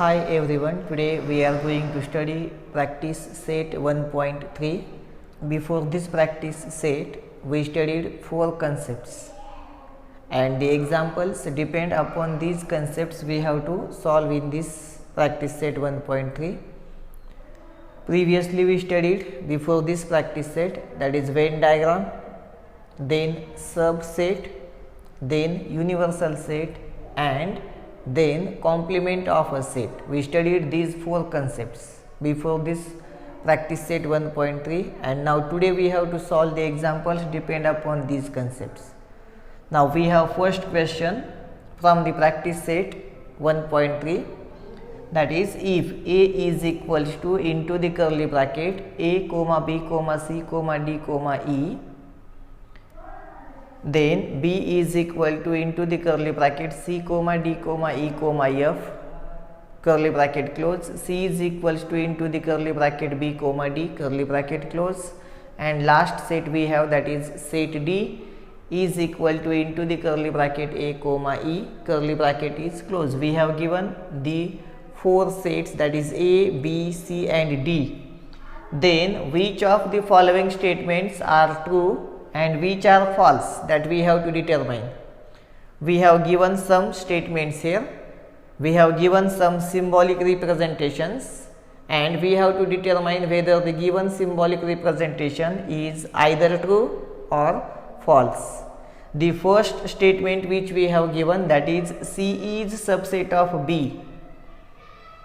Hi everyone, today we are going to study practice set 1.3. Before this practice set, we studied 4 concepts and the examples depend upon these concepts we have to solve in this practice set 1.3. Previously we studied before this practice set, that is Venn diagram, then subset, then universal set and then complement of a set. We studied these 4 concepts before this practice set 1.3 and now today we have to solve the examples depend upon these concepts. Now we have first question from the practice set 1.3, that is if A is equals to into the curly bracket A comma B comma C comma D comma E, then B is equal to into the curly bracket C comma D comma E comma F curly bracket close, C is equals to into the curly bracket B comma D curly bracket close, and last set we have, that is set D is equal to into the curly bracket A comma E curly bracket is close. We have given the 4 sets, that is A, B, C and D. Then which of the following statements are true and which are false, that we have to determine. We have given some statements here, we have given some symbolic representations and we have to determine whether the given symbolic representation is either true or false. The first statement which we have given, that is C is subset of B,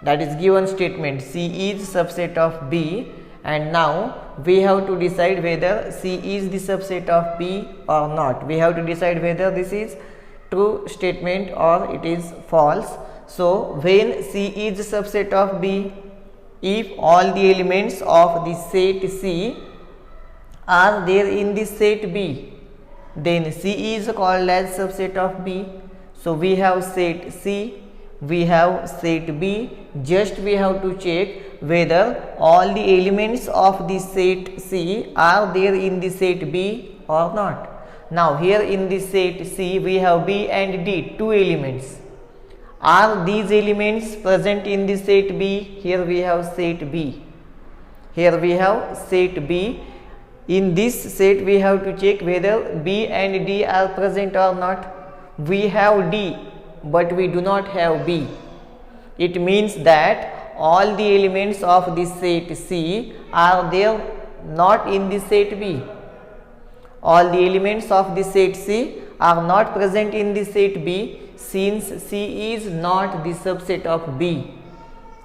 that is given statement C is subset of B, and now we have to decide whether C is the subset of B or not. We have to decide whether this is true statement or it is false. So when C is subset of B, if all the elements of the set C are there in the set B, then C is called as subset of B. So we have set C, we have set B, just we have to check whether all the elements of the set C are there in the set B or not. Now here in the set C we have B and D, 2 elements. Are these elements present in the set B? Here we have set B, here we have set B. In this set we have to check whether B and D are present or not. We have D but we do not have B. It means that all the elements of the set C are there not in the set B. All the elements of the set C are not present in the set B, since C is not the subset of B.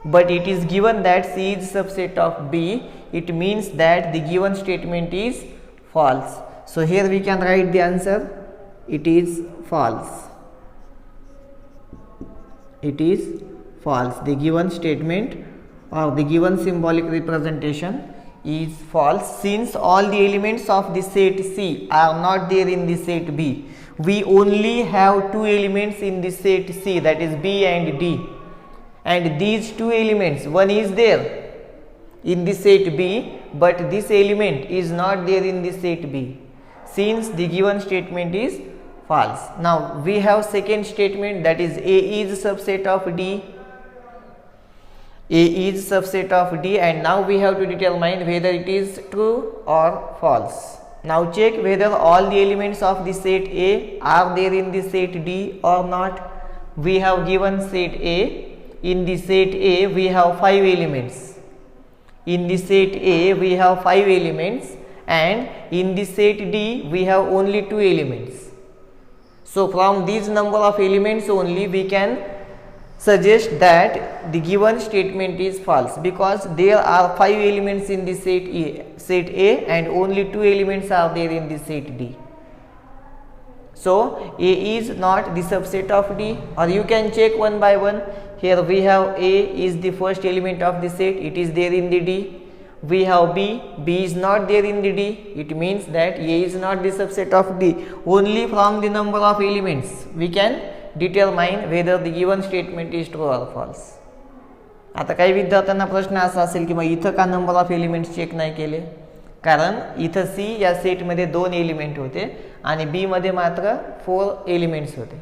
But it is given that C is subset of B, it means that the given statement is false. So here we can write the answer, it is false. It is false. The given statement or the given symbolic representation is false, since all the elements of the set C are not there in the set B. We only have 2 elements in the set C, that is B and D, and these 2 elements, one is there in the set B but this element is not there in the set B, since the given statement is false. Now we have second statement, that is A is subset of D. A is subset of D, and now we have to determine whether it is true or false. Now check whether all the elements of the set A are there in the set D or not. We have given set A. In the set A we have 5 elements. In the set A we have 5 elements and in the set D we have only 2 elements. So from these number of elements only we can suggest that the given statement is false, because there are 5 elements in the set A and only 2 elements are there in the set D. So A is not the subset of D, or you can check one by one. Here we have A is the first element of the set, it is there in the D. We have B, B is not there in the D, it means that A is not the subset of D. Only from the number of elements we can determine whether the given statement is true or false. आता काही विद्यार्थ्यांना प्रश्न असा असेल की मग इथं का number of elements check नाही केले, कारण इथं सी या सेटमध्ये 2 एलिमेंट होते आणि बी मध्ये मात्र 4 एलिमेंट्स होते.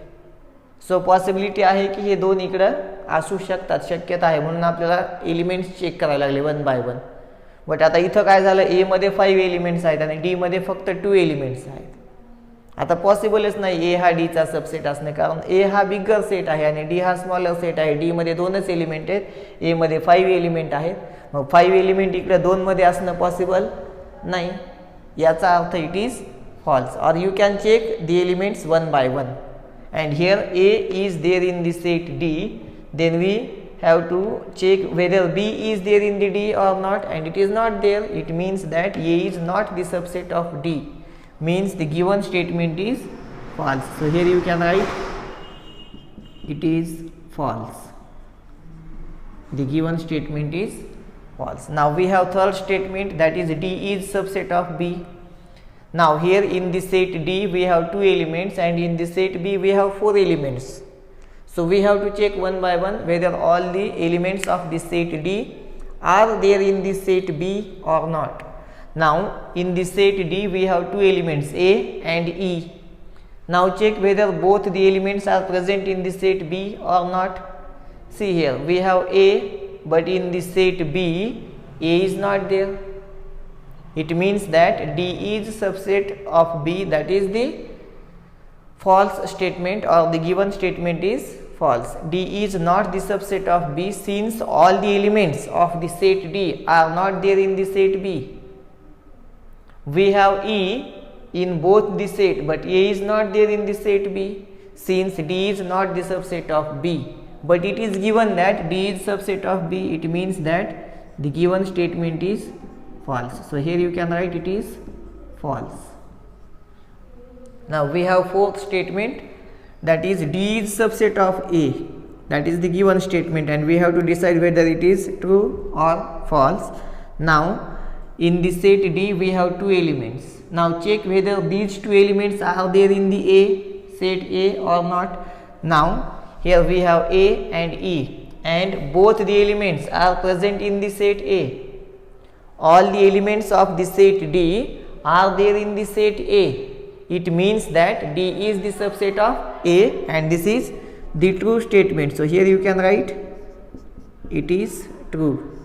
सो पॉसिबिलिटी आहे की हे दोन इकडं असू शकतात, शक्यता आहे, म्हणून आपल्याला एलिमेंट्स चेक करायला लागले 1 बाय 1. बट आता इथं काय झालं, ए मध्ये 5 एलिमेंट्स आहेत आणि डी मध्ये फक्त 2 एलिमेंट्स आहेत. आता पॉसिबलच नाही ए हा डीचा सबसेट असणे, कारण ए हा बिगर सेट आहे आणि डी हा स्मॉलर सेट आहे. डी मध्ये 2च एलिमेंट आहेत, ए मध्ये 5 एलिमेंट आहेत. मग 5 एलिमेंट इकडे 2 मध्ये असणं पॉसिबल नाही, याचा earth it is false. Or you can check the elements 1 by 1, and here A is there in the set D, then we have to check whether B is there in the D or not, and it is not there. It means that A is not the subset of D, means the given statement is false. So here you can write it is false. The given statement is false. Now we have third statement, that is D is subset of B. Now here in the set D we have 2 elements and in the set B we have 4 elements. So we have to check 1 by 1 whether all the elements of the set D are there in the set B or not. Now in the set D we have 2 elements A and E. Now check whether both the elements are present in the set B or not. See here we have A, but in the set B A is not there. It means that D is subset of B, that is the false statement, or the given statement is false. D is not the subset of B since all the elements of the set D are not there in the set B. We have E in both the set, but A is not there in the set B since D is not the subset of B. But it is given that D is subset of B, it means that the given statement is false. So here you can write it is false. Now we have fourth statement, that is D is subset of A, that is the given statement, and we have to decide whether it is true or false. Now in the set D we have 2 elements. Now check whether these 2 elements are there in the A, set A, or not. Now here we have A and E, and both the elements are present in the set A. All the elements of the set D are there in the set A. It means that D is the subset of A, and this is the true statement. So here you can write it is true.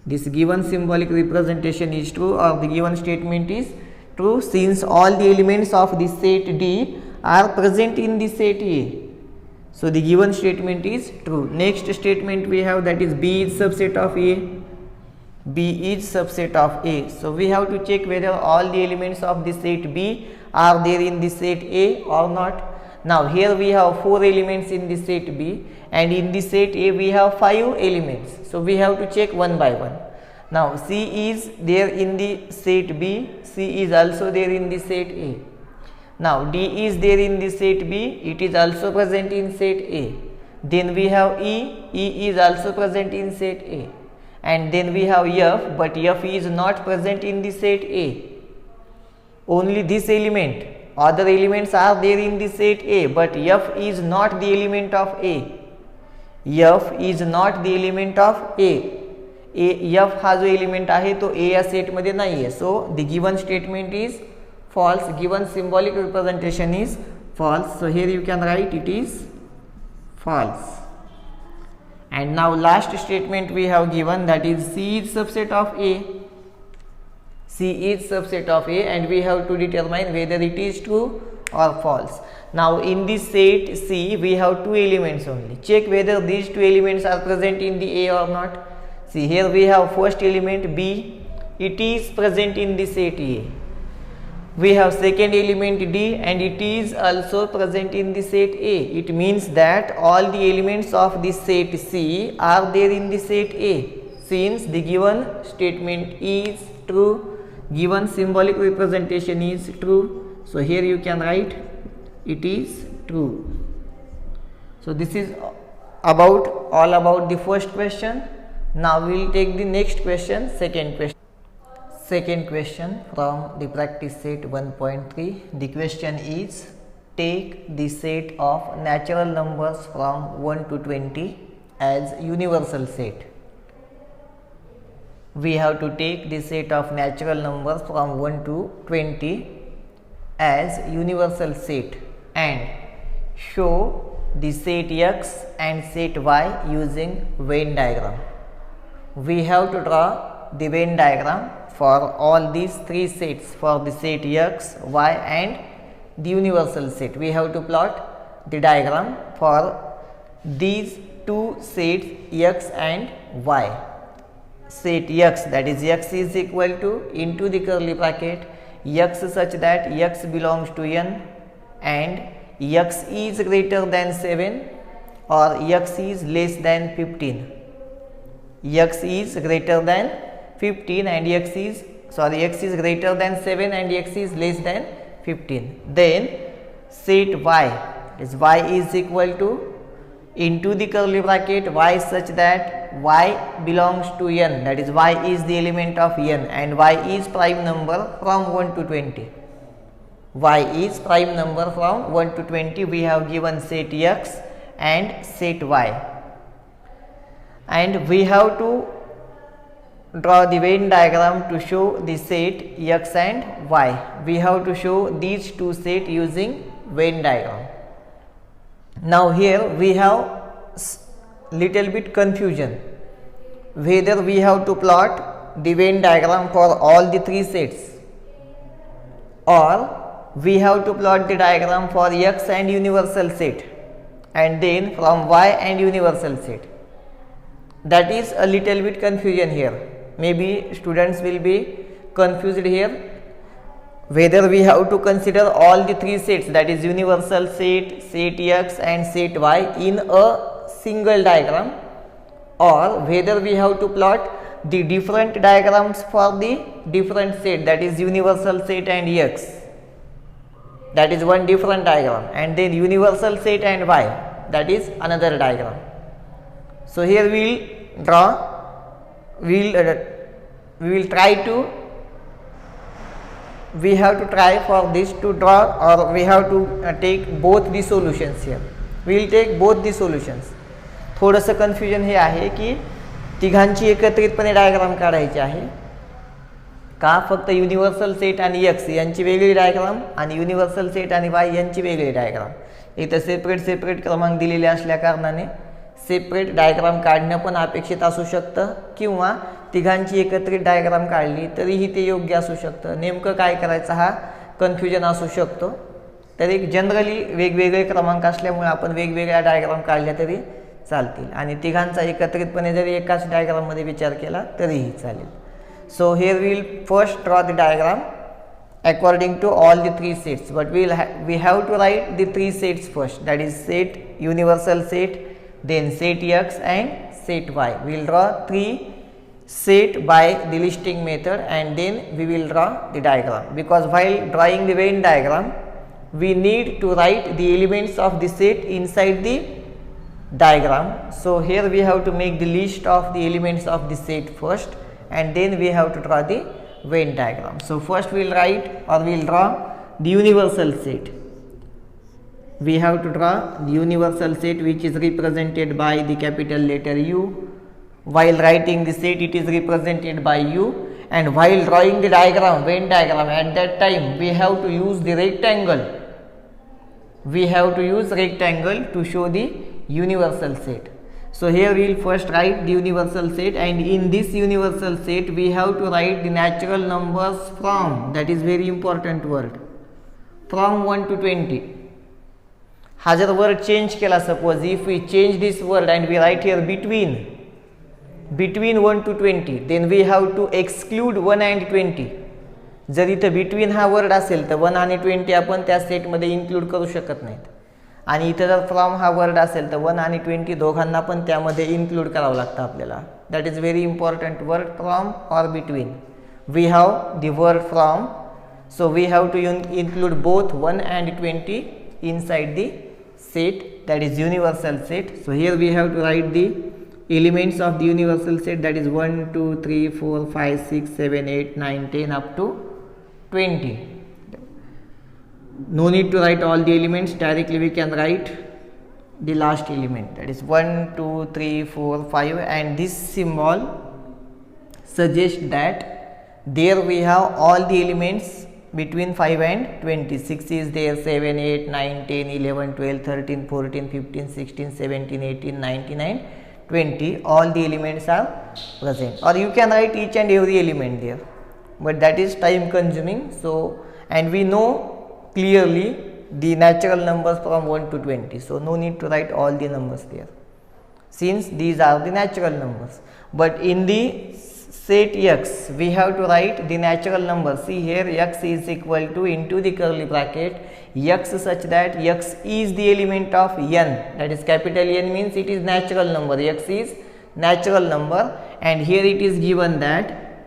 This given symbolic representation is true, or the given statement is true, since all the elements of the set D are present in the set A. So the given statement is true. Next statement we have, that is B is subset of A. B is subset of A. So we have to check whether all the elements of the set B are there in the set A or not. Now here we have 4 elements in the set B, and in the set A we have 5 elements. So we have to check 1 by 1. Now C is there in the set B, C is also there in the set A. Now D is there in the set B, it is also present in set A. Then we have E, E is also present in set A. And then we have F, but F is not present in the set A. Only this element, other elements are there in the set A, but F is not the element of A. F is not the element of A. F हा जो element आहे तो A या set मध्ये नाही आहे. So the given statement is false, given symbolic representation is false. So here you can write it is false. And now last statement we have given, that is C is subset of A. C is subset of A, and we have to determine whether it is true or false. Now in this set C we have 2 elements only. Check whether these 2 elements are present in the A or not. See here we have first element B, it is present in the set A. We have second element D, and it is also present in the set A. It means that all the elements of the set C are there in the set A. Since the given statement is true, given symbolic representation is true, so here you can write it is true. So this is all about the first question. Now we will take the next question, second question from the practice set 1.3. The question is, take the set of natural numbers from 1 to 20 as universal set. We have to take the set of natural numbers from 1 to 20 as universal set and show the set X and set Y using Venn diagram. We have to draw the Venn diagram for all these three sets, for the set X, Y and the universal set. We have to plot the diagram for these two sets X and Y. Set X, that is X is equal to, into the curly bracket, X such that X belongs to N and X is greater than 7 or X is less than 15. X is greater than 15 and X is greater than 7 and X is less than 15. Then set Y, is Y is equal to, into the curly bracket, Y such that Y belongs to N, that is Y is the element of N and Y is prime number from 1 to 20. Y is prime number from 1 to 20. We have given set X and set Y. And we have to draw the Venn diagram to show the set X and Y. We have to show these two sets using Venn diagram. Now here we have little bit confusion whether we have to plot the Venn diagram for all the three sets or we have to plot the diagram for X and universal set and then from Y and universal set. That is a little bit confusion here. Maybe students will be confused here whether we have to consider all the three sets, that is universal set, set X and set Y in a single diagram, or whether we have to plot the different diagrams for the different set, that is universal set and X. That is one different diagram, and then universal set and Y, that is another diagram. So here we will draw, we will try to, we have to try for this to draw, or we have to take both the solutions here. We will take both the solutions. थोडंसं confusion हे आहे की तिघांची एकत्रितपणे diagram काढायची आहे का, फक्त universal set आणि एक्स यांची वेगळी डायग्राम आणि युनिव्हर्सल सेट आणि वाय यांची वेगळी डायग्राम. इथं सेपरेट क्रमांक दिलेले असल्या कारणाने सेपरेट डायग्राम काढणं पण अपेक्षित असू शकतं किंवा तिघांची एकत्रित डायग्राम काढली तरीही ते योग्य असू शकतं. नेमकं काय करायचं हा कन्फ्युजन असू शकतो. तर एक जनरली वेगवेगळे क्रमांक असल्यामुळे आपण वेगवेगळ्या डायग्राम काढल्या तरी चालतील आणि तिघांचा एकत्रितपणे जरी एकाच डायग्राममध्ये विचार केला तरीही चालेल. So here we will first draw the diagram according to all the three sets, but we have to write the three sets first, that is set universal set, then set X and set Y. We will draw three set by the listing method and then we will draw the diagram, because while drawing the Venn diagram we need to write the elements of the set inside the diagram. So here we have to make the list of the elements of the set first and then we have to draw the Venn diagram. So first we will write, or we will draw the universal set. We have to draw the universal set which is represented by the capital letter U. While writing the set it is represented by U, and while drawing the diagram, Venn diagram, at that time we have to use the rectangle. We have to use rectangle to show the universal set. So here we will first write the universal set, and in this universal set we have to write the natural numbers from, that is very important word, from 1 to 20. हा जर word change केला, suppose if we change this word and we write here between 1 to 20, then we have to exclude 1 and 20. जर इथं between हा word असेल तर 1 आणि 20 आपण त्या सेट मध्ये इन्क्लूड करू शकत नाहीत, आणि इथं जर फ्रॉम हा वर्ड असेल तर 1 आणि 20 दोघांना पण त्यामध्ये इन्क्लूड करावं लागतं आपल्याला. That is very important word, from or between. We have the word from, so we have to include both 1 and 20 inside the set, that is universal set. So here we have to write the elements of the universal set, that is 1 2 3 4 5 6 7 8 9 10 up to 20. No need to write all the elements, directly we can write the last element, that is 1 2 3 4 5, and this symbol suggests that there we have all the elements between 5 and 20. 6 is there, 7, 8, 9, 10, 11, 12, 13, 14, 15, 16, 17, 18, 19 and 20. All the elements are present, or you can write each and every element there, but that is time consuming. So, and we know clearly the natural numbers from 1 to 20, so no need to write all the numbers there, since these are the natural numbers. But in the set x, we have to write the natural number. See here, x is equal to into the curly bracket x such that x is the element of n, that is capital N means it is natural number, x is natural number, and here it is given that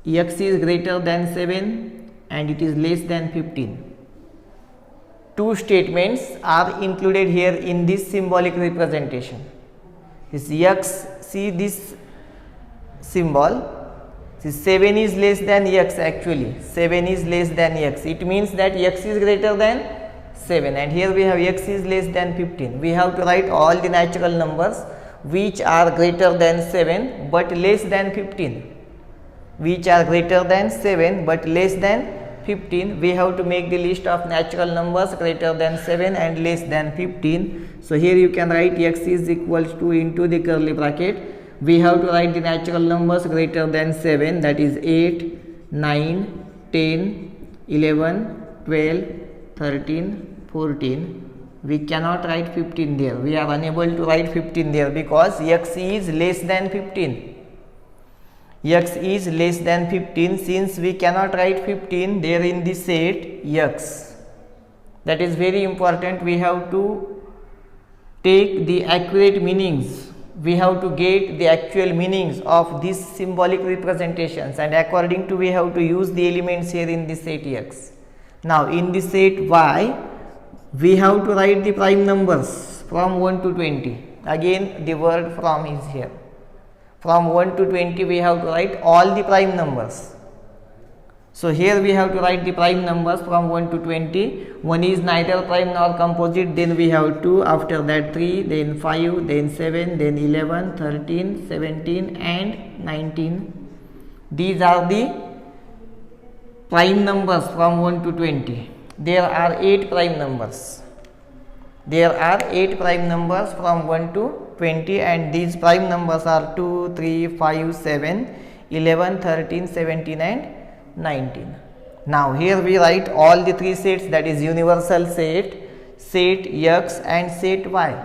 x is greater than 7 and it is less than 15. Two statements are included here in this symbolic representation. This x, see this symbol, see 7 is less than x, actually 7 is less than x, it means that x is greater than 7, and here we have x is less than 15. We have to write all the natural numbers which are greater than 7 but less than 15, which are greater than 7 but less than 15. We have to make the list of natural numbers greater than 7 and less than 15. So here you can write x is equals to into the curly bracket, we have to write the natural numbers greater than 7, that is 8, 9, 10, 11, 12, 13, 14. We cannot write 15 there, we are unable to write 15 there because x is less than 15. X is less than 15, since we cannot write 15 there in the set x. That is very important, we have to take the accurate meanings, we have to get the actual meanings of these symbolic representations, and according to we have to use the elements here in the set x. Now in the set y, we have to write the prime numbers from 1 to 20. Again the word from is here. From 1 to 20 we have to write all the prime numbers. So here we have to write the prime numbers from 1 to 20. 1 is neither prime nor composite, then we have 2, after that 3, then 5, then 7, then 11, 13, 17 and 19. These are the prime numbers from 1 to 20. There are 8 prime numbers. There are 8 prime numbers from 1 to 20, and these prime numbers are 2, 3, 5, 7, 11, 13, 17 and 19. Now here we write all the 3 sets, that is universal set, set x and set y.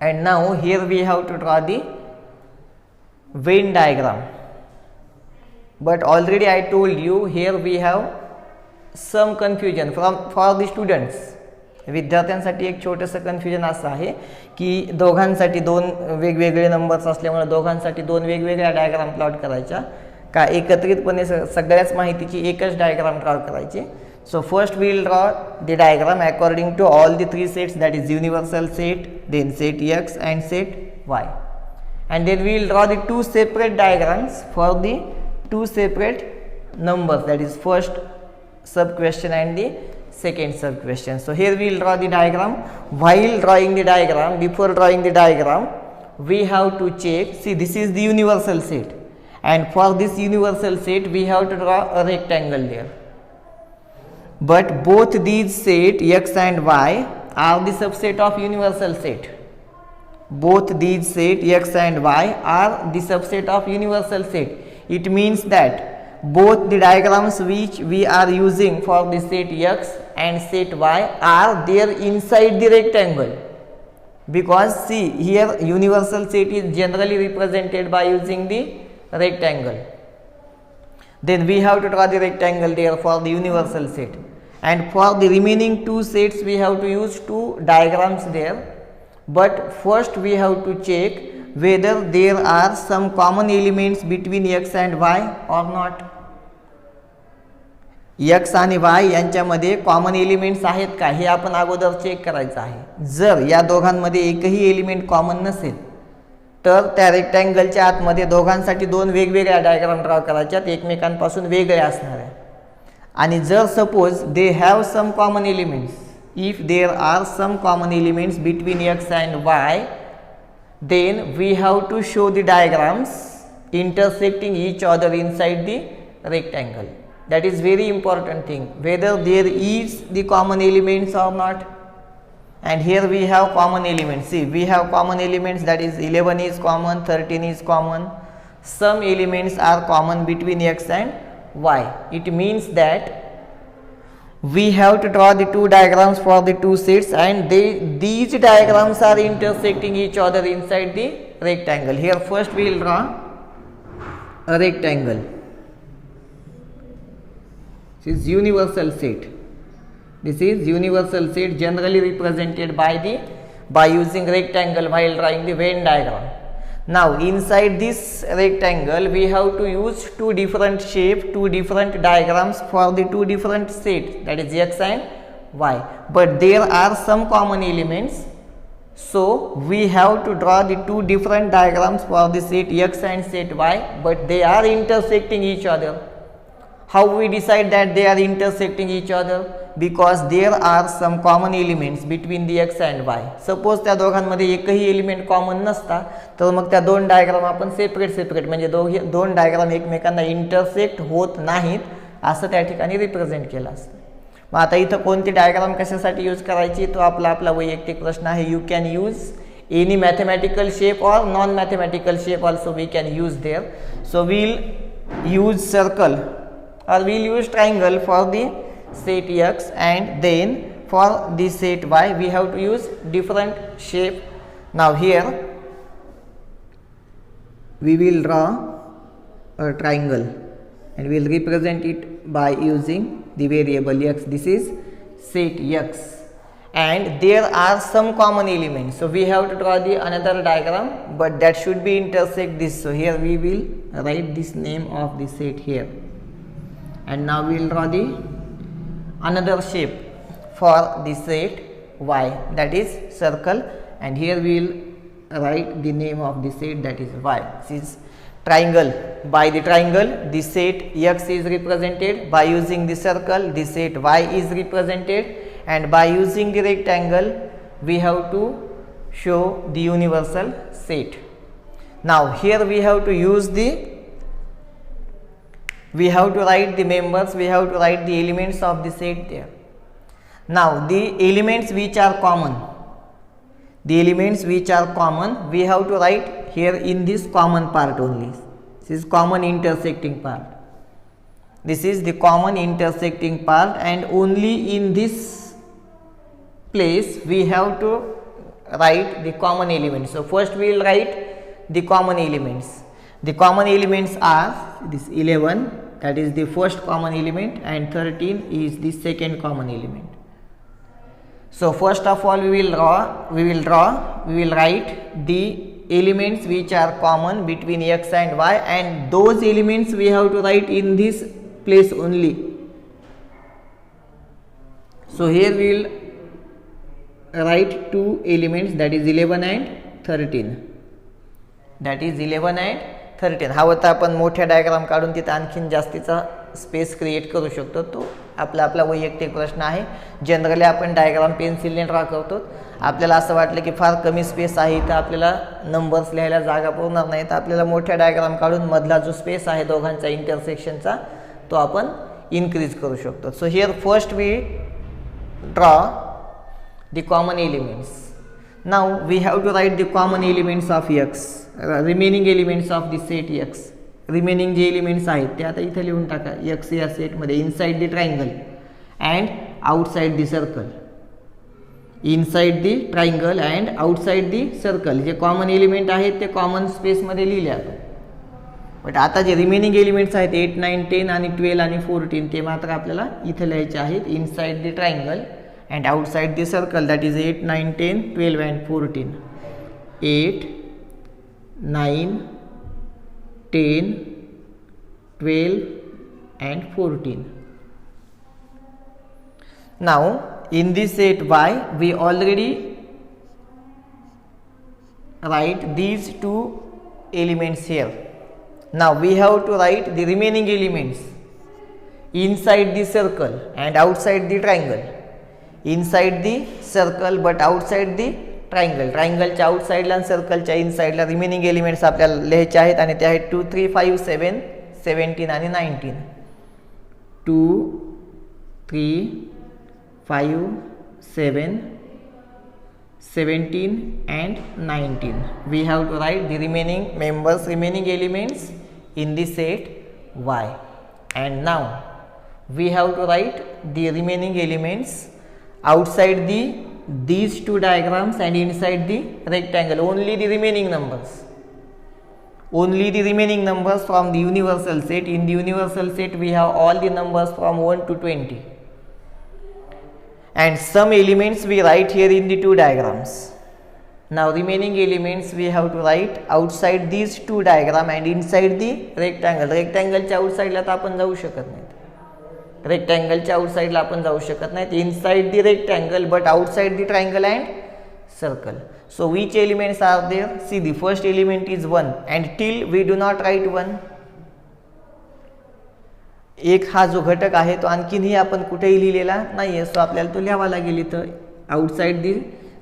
And now here we have to draw the Venn diagram. But already I told you here we have some confusion for the students. विद्यार्थ्यांसाठी एक छोटंसं confusion असं आहे की दोघांसाठी दोन वेगवेगळे numbers असल्यामुळे दोघांसाठी दोन वेगवेगळ्या डायग्राम प्लॉट करायच्या का एकत्रितपणे सगळ्याच माहितीची एकच डायग्राम ड्रॉ करायची. So first we will draw the diagram according to all the 3 sets, that is universal set, then set x and set y, and then we will draw the 2 separate diagrams for the 2 separate numbers, that is first sub question and the second sub question. So here we will draw the diagram. While drawing the diagram, before drawing the diagram, we have to check, see this is the universal set, and for this universal set we have to draw a rectangle there. But both these set x and y are the subset of universal set. Both these set x and y are the subset of universal set. It means that both the diagrams which we are using for the set x and set y are there inside the rectangle, because see here universal set is generally represented by using the rectangle. Then we have to draw the rectangle there for the universal set, and for the remaining 2 sets we have to use 2 diagrams there. But first we have to check whether there are some common elements between x and y or not. x आणि y यांच्यामध्ये common elements आहेत का हे आपण अगोदर check करायचं आहे. जर या दोघांमध्ये एकही एलिमेंट कॉमन नसेल तर त्या रेक्टँगलच्या आतमध्ये दोघांसाठी 2 वेगवेगळ्या डायग्राम ड्रॉ करायच्यात, एकमेकांपासून वेगळ्या असणार आहे. आणि जर suppose they have some common elements, if there are some common elements between x and y, then we have to show the diagrams intersecting each other inside the rectangle. That is very important thing, whether there is the common elements or not. And here we have common elements. See, we have common elements, that is 11 is common, 13 is common. Some elements are common between x and y. It means that we have to draw the two diagrams for the two sets, and these diagrams are intersecting each other inside the rectangle. Here first we will draw a rectangle. This is universal set. This is universal set, generally represented by using rectangle while drawing the Venn diagram. Now inside this rectangle we have to use two different shape, two different diagrams for the two different sets, that is x and y. But there are some common elements, so we have to draw the two different diagrams for the set x and set y, but they are intersecting each other. How we decide that they are intersecting each other? Because there are some common elements between the x and y. Suppose त्या दोघांमध्ये एकही element common नसता, तर मग त्या दोन diagram आपण separate म्हणजे दोन डायग्राम एकमेकांना इंटरसेक्ट होत नाहीत असं त्या ठिकाणी रिप्रेझेंट केलं असतं. मग आता इथं कोणती डायग्राम कशासाठी यूज करायची, तो आपला वैयक्तिक प्रश्न आहे. You can use any mathematical shape और non mathematical shape also we can use there. So we'll use circle or we will use triangle for the set x, and then for the set y we have to use different shape. Now here we will draw a triangle and we will represent it by using the variable x. This is set x, and there are some common elements, so we have to draw the another diagram, but that should be intersect this. So here we will write this name of the set here, and now we will draw the another shape for the set y, that is circle, and here we will write the name of the set, that is y. This is triangle. By the triangle the set x is represented, by using the circle the set y is represented, and by using the rectangle we have to show the universal set. Now here we have to use we have to write the members, we have to write the elements of the set there. Now the elements which are common, we have to write here in this common part only. This is common intersecting part. This is the common intersecting part, and only in this place we have to write the common elements. So first we will write the common elements. The common elements are this 11, that is the first common element, and 13 is the second common element. So first of all we will write the elements which are common between x and y, and those elements we have to write in this place only. So here we will write two elements, that is 11 and 13. That is 11 and 13. हवं तर आपण मोठ्या diagram काढून तिथे आणखीन जास्तीचा space create करू शकतो. तो आपला वैयक्तिक प्रश्न आहे. जनरली आपण डायग्राम पेन्सिलने ड्रॉ करतो. आपल्याला असं वाटलं की फार कमी स्पेस आहे, तर आपल्याला नंबर्स लिहायला जागा पुरणार नाही, तर आपल्याला मोठ्या डायग्राम काढून मधला जो स्पेस आहे दोघांचा इंटरसेक्शनचा तो आपण इन्क्रीज करू शकतो. So here first we draw the common elements. Now we have to write the common elements of x, remaining elements of the set x. Remaining J elements आहेत ते आता इथे लिहून टाका. x या सेट मध्ये inside the triangle and outside the circle. Inside the triangle and outside the circle J common element आहेत ते common space मध्ये लिहिले आपण. बट आता जे रिमेनिंग एलिमेंट्स आहेत 8, 9, 10 आणि 12 आणि 14 ते मात्र आपल्याला इथे लिहायचे आहेत inside the triangle and outside the circle, that is 8, 9, 10, 12 and 14. 8, 9, 10, 12 and 14. Now in this set y we already write these two elements here. Now we have to write the remaining elements inside the circle and outside the triangle. Inside the circle but outside the triangle. ट्रायंगलच्या आउटसाइडला आणि सर्कलच्या इनसाइडला remaining elements आपल्याला लिहायचे आहेत, आणि ते आहेत 2, 3, 5, 7, 17 आणि 19. 2, 3, 5, 7, 17 and 19. We have to write the remaining members, remaining elements in the set Y. And now we have to write the remaining elements outside these two diagrams and inside the rectangle. Only the remaining numbers. Only the remaining numbers from the universal set. In the universal set we have all the numbers from 1 to 20. And some elements we write here in the two diagrams. Now remaining elements we have to write outside these two diagram and inside the rectangle. Rectangle च्या outside ला आपण जाऊ शकत नाही. Rectangle च्या outside ला आपण जाऊ शकत नाही. Inside the rectangle but outside the triangle and circle. So which elements are there? See, the first element is 1 and till we do not write 1. एक हा जो घटक आहे तो आणखीनही आपण कुठेही लिहिलेला नाहीये. सो आपल्याला तो लिहावा लागेल इथं outside the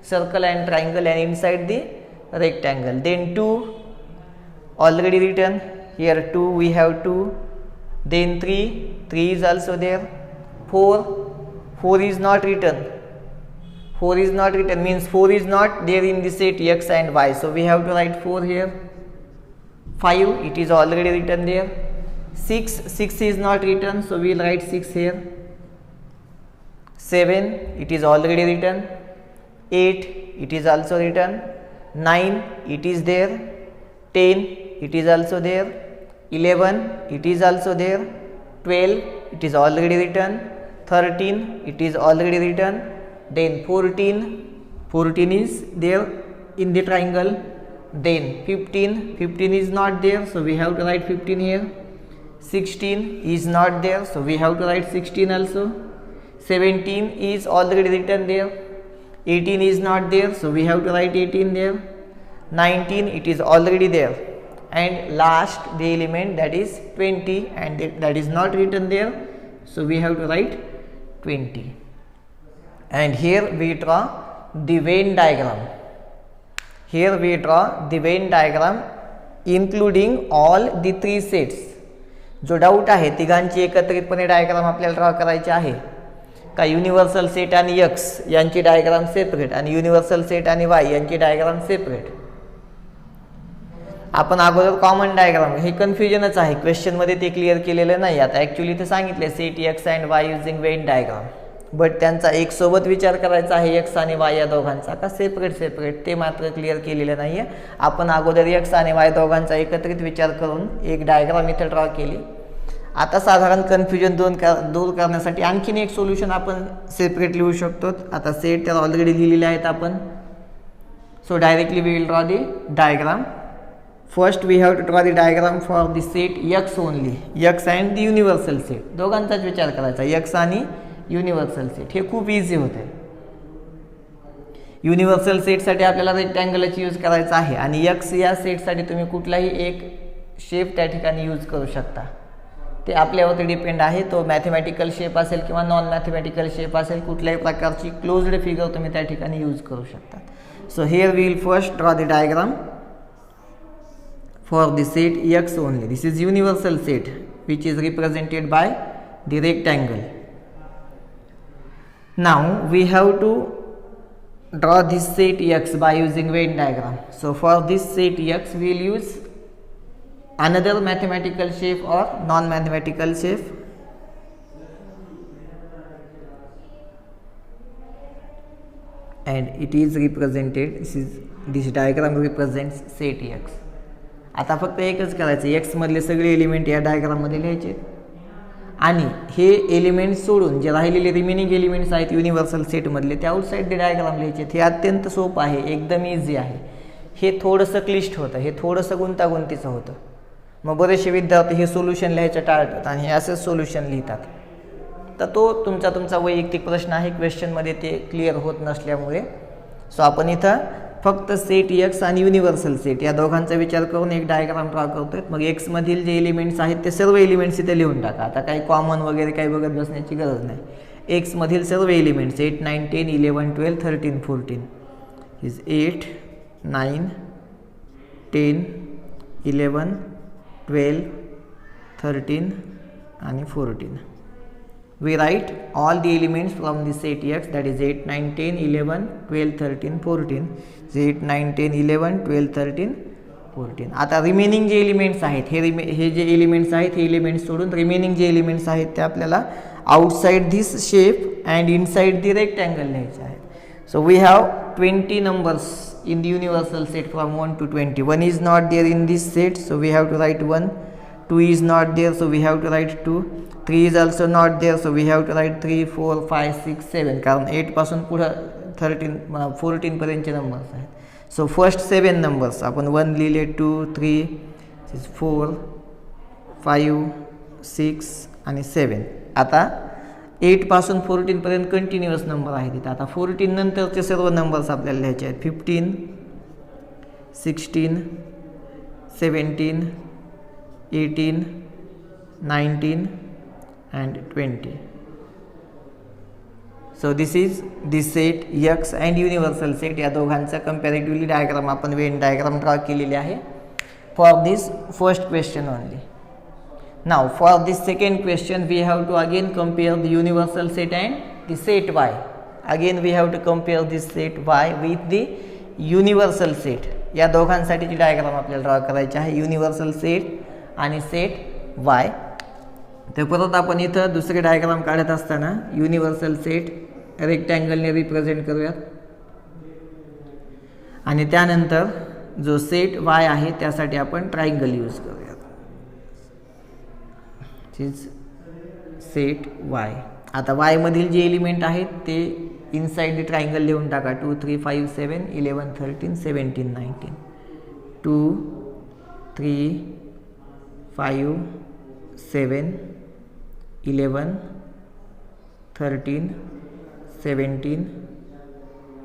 circle and triangle and inside the rectangle. Then 2 already written here. 2 we have 2. Then 3 is also there. 4 is not written. 4 is not written means 4 is not there in the set X and Y. So we have to write 4 here. 5 it is already written there. 6 is not written, so we will write 6 here. 7 it is already written. 8 it is also written. 9 it is there. 10 it is also there. 11 it is also there. 12 it is already written. 13 it is already written. Then 14 is there in the triangle. Then 15 is not there, so we have to write 15 here. 16 is not there, so we have to write 16 also. 17 is already written there. 18 is not there, so we have to write 18 there. 19 it is already there. And last the element that is 20 and that is not written there, so we have to write 20. And here we draw the Venn diagram. Here we draw the Venn diagram including all the three sets. जो doubt आहे तिघांची एकत्रितपणे diagram आपल्याला draw करायची आहे का universal set आणि x यांची डायग्राम सेपरेट आणि युनिव्हर्सल सेट आणि वाय यांची डायग्राम सेपरेट. आपण अगोदर कॉमन डायग्राम, हे कन्फ्युजनच आहे, क्वेश्चन मध्ये ते क्लिअर केलेलं नाही. आता ॲक्च्युली ते सांगितले set x and Y using Venn diagram, but त्यांचा एक सोबत विचार करायचा आहे एक्स आणि वाय या दोघांचा का सेपरेट ते मात्र क्लिअर केलेलं नाही आहे. आपण अगोदर एक्स आणि वाय दोघांचा एकत्रित विचार करून एक डायग्राम इथे ड्रॉ केली. आता साधारण कन्फ्युजन दूर करण्यासाठी आणखीन एक सोल्युशन आपण सेपरेट लिहू शकतो. आता सेट तर ऑलरेडी लिहिलेले आहेत आपण, so directly we will draw the diagram. First we have to draw the diagram for the set X only, X and the universal set दोघांचाच विचार करायचा, एक्स आणि युनिव्हर्सल सेट. हे खूप इझी होते. युनिव्हर्सल सेटसाठी आपल्याला रेक्टँगलची यूज करायचा आहे आणि एक्स या सेटसाठी तुम्ही कुठलाही एक शेप त्या ठिकाणी यूज करू शकता. ते आपल्यावरती डिपेंड आहे, तो मॅथमॅटिकल शेप असेल किंवा नॉन मॅथमॅटिकल शेप असेल, कुठल्याही प्रकारची क्लोज्ड फिगर तुम्ही त्या ठिकाणी यूज करू शकता. So here we will first draw the diagram for the set X only. This is universal set which is represented by the rectangle. Now we have to draw this set X by using Venn diagram. So for this set X we will use another mathematical shape or non-mathematical shape. And it is represented, this diagram represents set X. आता फक्त एकच करायचं, x मधले सगळे element या डायग्राममध्ये लिहायचे आणि हे element सोडून जे राहिलेले रिमेनिंग एलिमेंट्स आहेत युनिव्हर्सल सेटमधले ते आउटसाइड द डायग्राम लिहायचे. हे अत्यंत सोपं आहे, एकदम इझी आहे. हे थोडंसं क्लिष्ट होतं, हे थोडंसं गुंतागुंतीचं होतं. मग बरेचसे विद्यार्थी हे सोल्युशन लिहायचं टाळतात आणि हे असेच सोल्युशन लिहितात. तर तो तुमचा वैयक्तिक प्रश्न आहे, क्वेश्चनमध्ये ते क्लिअर होत नसल्यामुळे. सो आपण इथं फक्त सेट एक्स आणि युनिव्हर्सल सेट या दोघांचा विचार करून एक डायग्राम ड्रॉ करतोय. मग एक्स मधील जे एलिमेंट्स आहेत ते सर्व एलिमेंट्स इथे लिहून टाका. आता काही कॉमन वगैरे काही बघत बसण्याची गरज नाही. एक्स मधील सर्व एलिमेंट्स 8, 9, 10, 11, 12, 13, 14 इज 8, 9, 10, 11, 12, 13 आणि 14. we write all the elements from the set X, that is 8, 9, 10, 11, 12, 13, 14. 8, 9, 10, 11, 12, 13, 14. आता रिमेनिंग जे एलिमेंट्स आहेत हे जे एलिमेंट्स आहेत हे एलिमेंट्स सोडून रिमेनिंग जे एलिमेंट्स आहेत ते आपल्याला outside this shape and inside the rectangle लिहायचे आहेत. So we have 20 numbers in the universal set from 1 to 20. 1 is not there in this set, so we have to write 1. 2 is not there, so we have to write 2. 3 is also not there, so we have to write 3, 4, 5, 6, 7. कारण 8 पासून पुढं 14 पर्यंतचे numbers आहेत. So first 7 numbers आपण 1 लिहिले, 2, 3, 4, 5, 6 आणि 7. आता 8 पासून 14 पर्यंत कंटिन्युअस नंबर आहेत इथं. आता 14 नंतरचे सर्व नंबर्स आपल्याला लिहायचे आहेत. 15, 16, 17, 18, 19 and 20. So this is the set X and universal set. या दोघांचा कंपॅरेटिव्हली डायग्राम आपण वेन डायग्राम ड्रॉ केलेली आहे for this first question only. Now for this second question we have to again compare the universal set and the set Y. Again we have to compare this set Y with the universal set. या दोघांसाठीची diagram आपल्याला draw करायची आहे, universal set आणि set Y. तर परत आपण इथं दुसरे डायग्राम काढत असताना युनिव्हर्सल सेट रेक्टँगलने रिप्रेझेंट करूयात आणि त्यानंतर जो सेट Y आहे त्यासाठी आपण ट्रायंगल यूज करूयात. Set Y. आता Y मधील जे एलिमेंट आहेत ते इनसाइड द ट्रायंगल लिहून टाका. 2, 3, 5, 7, 11, 13, 17, 19. 2, 3, 5, 7, 11, 13, 17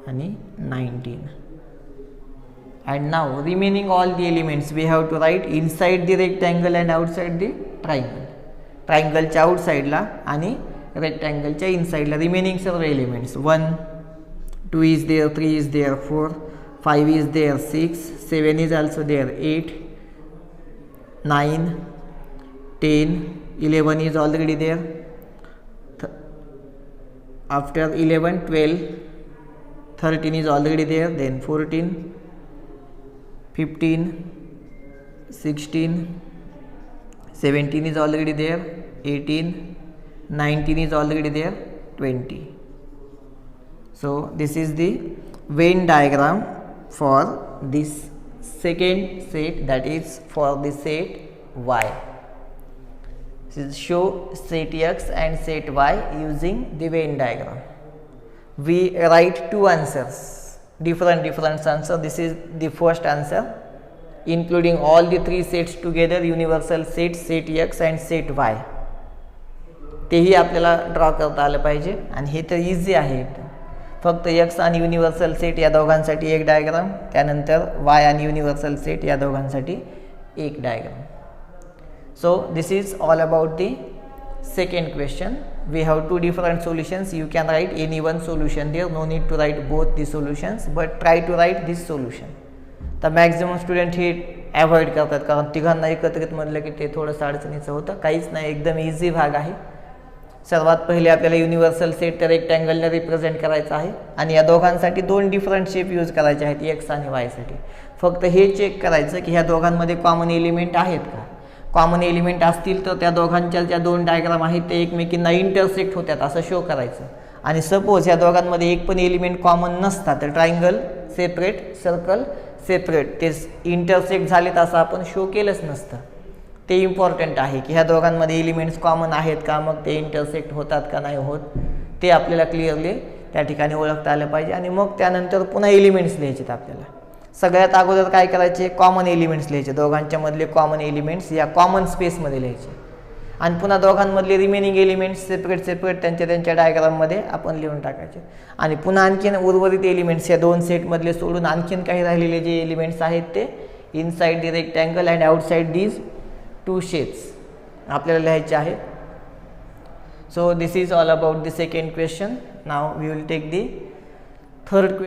आणि 19. And now remaining all the elements we have to write inside the rectangle and outside the triangle. ट्रायंगलच्या आउटसाइडला आणि रेक्टँगलच्या इनसाइडला रिमेनिंग सर्व elements. 1, 2 is there, 3 is there, 4, 5 is there, 6, 7 is also there, 8, 9, 10, 11 is already there. After 11, 12, 13 is already there, then 14, 15, 16, 17 is already there, 18, 19 is already there, 20. So this is the Venn diagram for this second set, that is for the set Y. This is show set X and set Y using the Venn diagram. We write two answers, different answers. This is the first answer, including all the three sets together, universal set, set X and set Y. तेही आपल्याला draw करता आलं पाहिजे आणि हे तर easy आहे. फक्त X आणि युनिव्हर्सल सेट या दोघांसाठी एक डायग्राम, त्यानंतर Y आणि युनिव्हर्सल सेट या दोघांसाठी एक diagram. So this is all about the second question. We have two different solutions. You can write any one solution there, no need to write both the solutions, but try to write this solution. तर maximum student हे avoid करतात कारण तिघांना एकत्रित म्हटलं की ते थोडंसं अडचणीचं होतं. काहीच नाही, एकदम इझी भाग आहे. सर्वात पहिले आपल्याला युनिव्हर्सल सेट तर रेक्टँगलने रिप्रेझेंट करायचं आहे आणि या दोघांसाठी दोन डिफरंट शेप यूज करायचे आहेत, एक्स आणि वायसाठी. फक्त हे चेक करायचं की ह्या दोघांमध्ये कॉमन एलिमेंट आहेत का. कॉमन एलिमेंट असतील तर त्या दोघांच्या ज्या दोन डायग्राम आहेत ते एकमेकींना इंटरसेक्ट होतात असं शो करायचं. आणि सपोज ह्या दोघांमध्ये एक पण एलिमेंट कॉमन नसता तर ट्रायंगल सेपरेट, सर्कल सेपरेट, ते इंटरसेक्ट झालेत असं आपण शो केलंच नसतं. ते इम्पॉर्टंट आहे की ह्या दोघांमध्ये एलिमेंट्स कॉमन आहेत का, मग ते इंटरसेक्ट होतात का नाही होत ते आपल्याला क्लिअरली त्या ठिकाणी ओळखता आलं पाहिजे. आणि मग त्यानंतर पुन्हा एलिमेंट्स लिहायचेत आपल्याला. सगळ्यात अगोदर काय करायचे, कॉमन एलिमेंट्स लिहायचे. दोघांच्या मधले कॉमन एलिमेंट्स या कॉमन स्पेसमध्ये लिहायचे आणि पुन्हा दोघांमधले रिमेनिंग एलिमेंट्स सेपरेट त्यांच्या डायग्राममध्ये आपण लिहून टाकायचे. आणि पुन्हा आणखीन उर्वरित एलिमेंट्स या दोन सेटमधले सोडून आणखीन काही राहिलेले जे एलिमेंट्स आहेत ते inside the rectangle and outside these two shapes आपल्याला लिहायचे आहेत. So this is all about the second question. Now we will take the third question.